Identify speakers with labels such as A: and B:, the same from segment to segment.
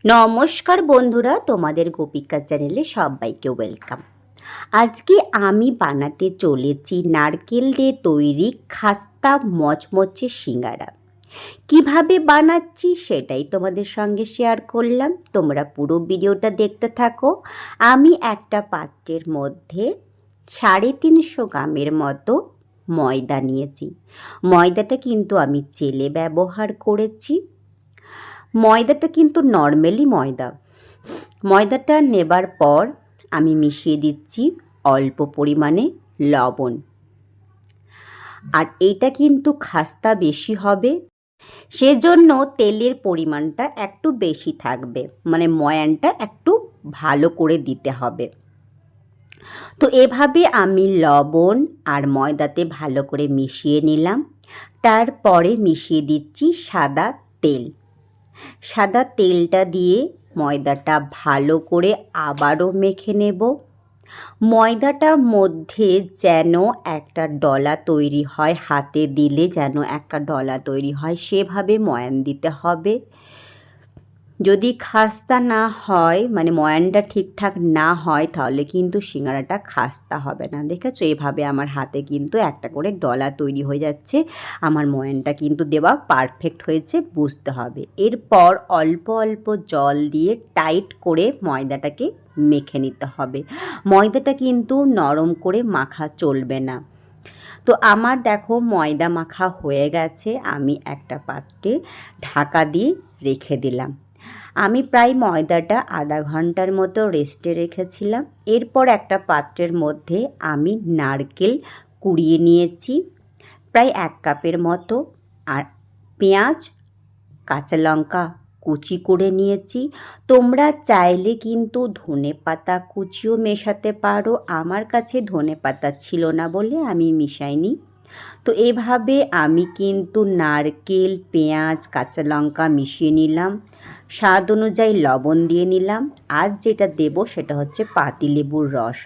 A: নমস্কার বন্ধুরা, তোমাদের গোপিকা চ্যানেলে সবাইকে ওয়েলকাম। আজকে আমি বানাতে চলেছি নারকেল দিয়ে তৈরি খাস্তা মচমচে সিঙ্গারা। কিভাবে বানাচ্ছি সেটাই তোমাদের সঙ্গে শেয়ার করলাম, তোমরা পুরো ভিডিওটা দেখতে থাকো। আমি একটা পাত্রের মধ্যে 350 গ্রামের মতো ময়দা নিয়েছি। ময়দাটা কিন্তু আমি চেলে ব্যবহার করেছি। ময়দাটা কিন্তু নর্মালি ময়দাটা নেবার পর আমি মিশিয়ে দিচ্ছি অল্প পরিমাণে লবণ। আর এইটা কিন্তু খাস্তা বেশি হবে, সেজন্য তেলের পরিমাণটা একটু বেশি থাকবে, মানে ময়ানটা একটু ভালো করে দিতে হবে। তো এভাবে আমি লবণ আর ময়দাতে ভালো করে মিশিয়ে নিলাম। তারপরে মিশিয়ে দিচ্ছি সাদা তেল। সাদা তেলটা দিয়ে ময়দাটা ভালো করে আবারও মেখে নেব। ময়দাটার মধ্যে যেন একটা ডলা তৈরি হয়, হাতে দিলে যেন একটা ডলা তৈরি হয়, সেভাবে ময়ান দিতে হবে। যদি খাস্তা না হয়, মানে ময়ানটা ঠিকঠাক না হয়, তাহলে কিন্তু সিঙ্গারাটা খাস্তা হবে না। দেখেছো, এভাবে আমার হাতে কিন্তু একটা করে ডলা তৈরি হয়ে যাচ্ছে। আমার ময়ানটা কিন্তু দেওয়া পারফেক্ট হয়েছে, বুঝতে হবে। এরপর অল্প অল্প জল দিয়ে টাইট করে ময়দাটাকে মেখে নিতে হবে। ময়দাটা কিন্তু নরম করে মাখা চলবে না। তো আমার দেখো ময়দা মাখা হয়ে গেছে, আমি একটা পাত্রে ঢাকা দিয়ে রেখে দিলাম। আমি প্রায় ময়দাটা আধা ঘন্টার মতো রেস্টে রেখেছিলাম। এরপর একটা পাত্রের মধ্যে আমি নারকেল কুড়িয়ে নিয়েছি প্রায় 1 কাপের মতো, আর পেঁয়াজ কাঁচা লঙ্কা কুচি করে নিয়েছি। তোমরা চাইলে কিন্তু ধনেপাতা কুচিও মেশাতে পারো, আমার কাছে ধনেপাতা ছিল না বলে আমি মিশাইনি। তো এভাবে আমি কিন্তু নারকেল, পেঁয়াজ, কাঁচা লঙ্কা মিশিয়ে নিলাম। স্বাদ অনুযায়ী লবণ দিয়ে নিলাম। আর যেটা দেব সেটা হচ্ছে পাতিলেবুর রস।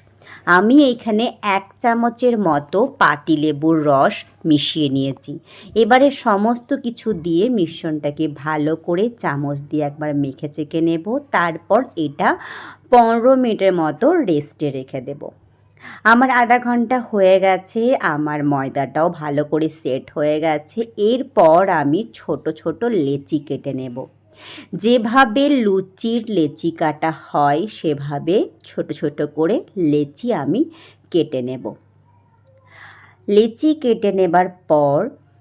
A: আমি এইখানে 1 চামচের মতো পাতিলেবুর রস মিশিয়ে নিয়েছি। এবারে সমস্ত কিছু দিয়ে মিশ্রণটাকে ভালো করে চামচ দিয়ে একবার মেখে চেকে নেব। তারপর এটা 15 মিনিটের মতো রেস্টে রেখে দেব। আমার আধা ঘন্টা হয়ে গেছে, আমার ময়দাটাও ভালো করে সেট হয়ে গেছে। এরপর আমি ছোট ছোট লেচি কেটে নেব। যেভাবে লুচির লেচি কাটা হয় সেভাবে ছোট ছোট করে লেচি আমি কেটে নেব। লেচি কেটে নেবার পর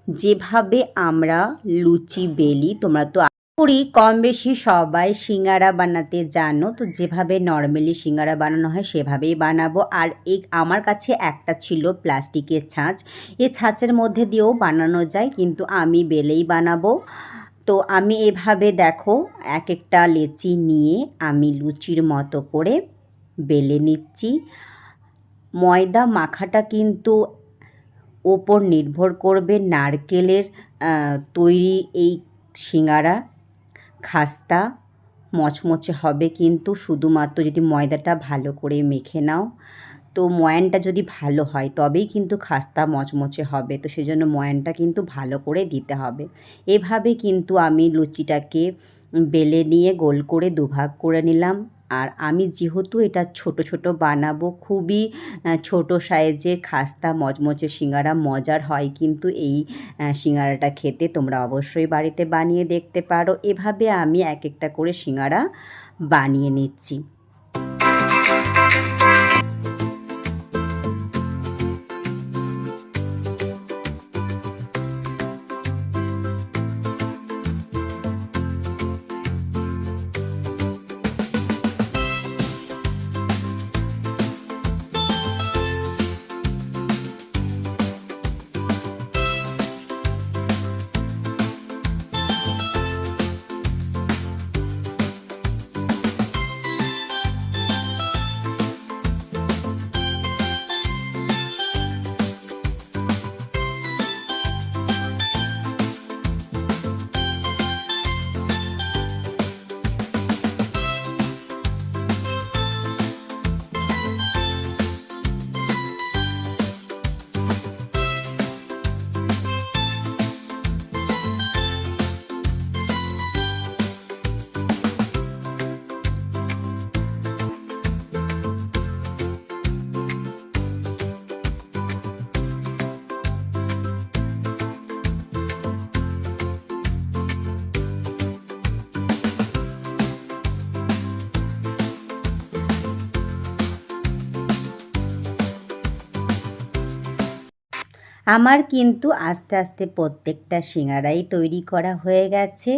A: যেভাবে আমরা লুচি বেলি, তোমরা তো করি কম বেশি সবাই সিঙ্গারা বানাতে জানো, তো যেভাবে নর্মালি সিঙ্গারা বানানো হয় সেভাবেই বানাবো। আর আমার কাছে একটা ছিল প্লাস্টিকের ছাঁচ, এই ছাঁচের মধ্যে দিয়েও বানানো যায়, কিন্তু আমি বেলেই বানাবো। তো আমি এভাবে দেখো এক একটা লেচি নিয়ে আমি লুচির মতো করে বেলে নিচ্ছি। ময়দা মাখাটা কিন্তু ওপর নির্ভর করবে নারকেলের তৈরি এই সিঙ্গারা খাস্তা মচমচে হবে, কিন্তু শুধুমাত্র যদি ময়দাটা ভালো করে মেখে নাও। তো ময়ানটা যদি ভালো হয় তবেই কিন্তু খাস্তা মচমচে হবে, তো সেজন্য ময়ানটা কিন্তু ভালো করে দিতে হবে। এভাবে কিন্তু আমি লুচিটাকে বেলে নিয়ে গোল করে দুভাগ করে নিলাম। আর আমি যেহেতু এটা ছোট ছোট বানাবো, খুবই ছোট সাইজের খাস্তা মচমচে সিঙ্গারা মজার হয়, কিন্তু এই সিঙ্গারাটা খেতে তোমরা অবশ্যই বাড়িতে বানিয়ে দেখতে পারো। এভাবে আমি এক একটা করে সিঙ্গারা বানিয়ে নিচ্ছি। আমার কিন্তু আস্তে আস্তে প্রত্যেকটা সিঙাড়াই তৈরি করা হয়ে গেছে।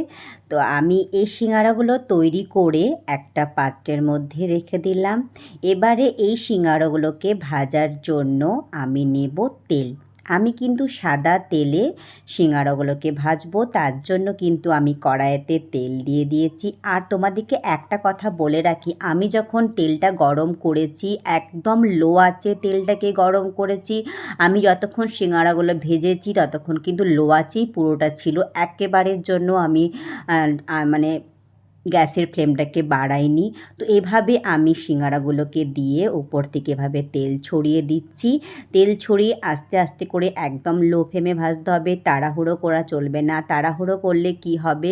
A: তো আমি এই সিঙাড়াগুলো তৈরি করে একটা পাত্রের মধ্যে রেখে দিলাম। এবারে এই সিঙাড়াগুলোকে ভাজার জন্য আমি নেব তেল। আমি কিন্তু সাদা তেলে সিঙাড়াগুলোকে ভাজবো, তার জন্য কিন্তু আমি কড়াইতে তেল দিয়ে দিয়েছি। আর তোমাদেরকে একটা কথা বলে রাখি, আমি যখন তেলটা গরম করেছি একদম লো আঁচে তেলটাকে গরম করেছি। আমি যতক্ষণ সিঙাড়াগুলো ভেজেছি ততক্ষণ কিন্তু লো আঁচেই পুরোটা ছিল। একেবারের জন্য আমি মানে গ্যাসের ফ্লেমটাকে বাড়াইনি। তো এভাবে আমি সিঙাড়াগুলোকে দিয়ে উপর থেকে এভাবে তেল ছড়িয়ে দিচ্ছি। তেল ছড়িয়ে আস্তে আস্তে করে একদম লো ফ্লেমে ভাজতে হবে, তাড়াহুড়ো করা চলবে না। তাড়াহুড়ো করলে কি হবে,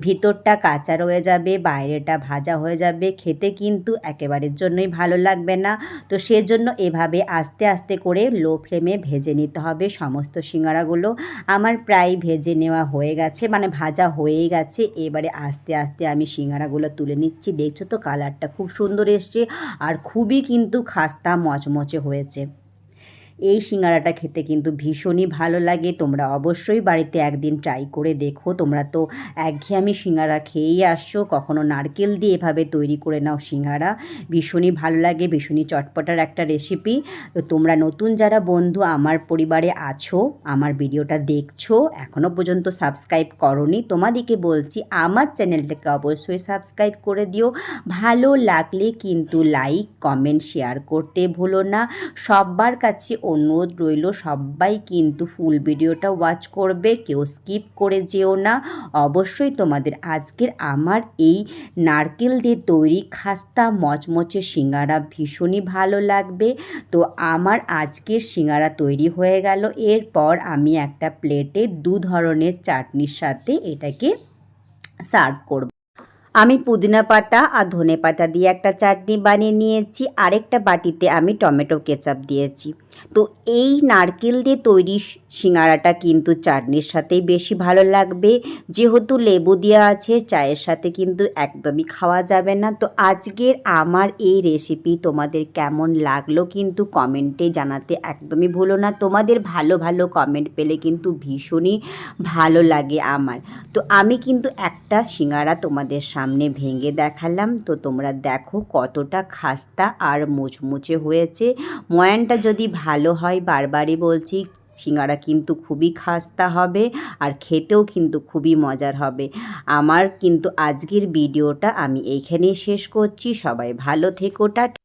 A: ভিতরটা কাঁচা রয়ে যাবে, বাইরেটা ভাজা হয়ে যাবে, খেতে কিন্তু একেবারের জন্যই ভালো লাগবে না। তো সেজন্য এভাবে আস্তে আস্তে করে লো ফ্লেমে ভেজে নিতে হবে সমস্ত সিঙাড়াগুলো। আমার প্রায় ভেজে নেওয়া হয়ে গেছে, মানে ভাজা হয়েই গেছে। এবারে আস্তে আস্তে আমি সিঙাড়াগুলো তুলে নিচ্ছি। দেখছো তো কালারটা খুব সুন্দর এসছে আর খুবই কিন্তু খাস্তা মচমচে হয়েছে। এই সিঙাড়াটা খেতে কিন্তু ভীষণই ভালো লাগে। তোমরা অবশ্যই বাড়িতে একদিন ট্রাই করে দেখো। তোমরা তো একঘেয়েমি সিঙাড়া খেয়েই আসছো, কখনো নারকেল দিয়ে এভাবে তৈরি করে নাও সিঙাড়া, ভীষণই ভালো লাগে, ভীষণই চটপটার একটা রেসিপি। তো তোমরা নতুন যারা বন্ধু আমার পরিবারে আছো, আমার ভিডিওটা দেখছো, এখনও পর্যন্ত সাবস্ক্রাইব করোনি, তোমাদেরকে বলছি আমার চ্যানেলটাকে অবশ্যই সাবস্ক্রাইব করে দিও। ভালো লাগলে কিন্তু লাইক কমেন্ট শেয়ার করতে ভুলো না। সবার কাছে অনুরোধ রইল, সবাই কিন্তু ফুল ভিডিওটা ওয়াচ করবে, কেউ স্কিপ করে যেও না। অবশ্যই তোমাদের আজকের আমার এই নারকেল দিয়ে তৈরি খাস্তা মচমচে সিঙাড়া ভীষণই ভালো লাগবে। তো আমার আজকের সিঙাড়া তৈরি হয়ে গেল। এরপর আমি একটা প্লেটে দু ধরনের চাটনির সাথে এটাকে সার্ভ করব। আমি পুদিনা পাতা আর ধনে পাতা দিয়ে একটা চাটনি বানিয়ে নিয়েছি, আরেকটা বাটিতে আমি টমেটো কেচাপ দিয়েছি। তো এই নারকেল দিয়ে তৈরি সিঙাড়াটা কিন্তু চাটনির সাথেই বেশি ভালো লাগবে, যেহেতু লেবু দেওয়া আছে, চায়ের সাথে কিন্তু একদমই খাওয়া যাবে না। তো আজকের আমার এই রেসিপি তোমাদের কেমন লাগলো কিন্তু কমেন্টে জানাতে একদমই ভুলো না। তোমাদের ভালো ভালো কমেন্ট পেলে কিন্তু ভীষণই ভালো লাগে আমার। তো আমি কিন্তু একটা সিঙাড়া তোমাদের সামনে ভেঙে দেখালাম। তো তোমরা দেখো কতটা খাস্তা আর মুচমুচে হয়েছে। ময়ানটা যদি ভালো হয়, বারবারই বলছি, সিঙাড়া কিন্তু খুবই খাস্তা হবে আর খেতেও কিন্তু খুবই মজার হবে। আমার কিন্তু আজকের ভিডিওটা আমি এইখানেই শেষ করছি। সবাই ভালো থেকো, টাটা।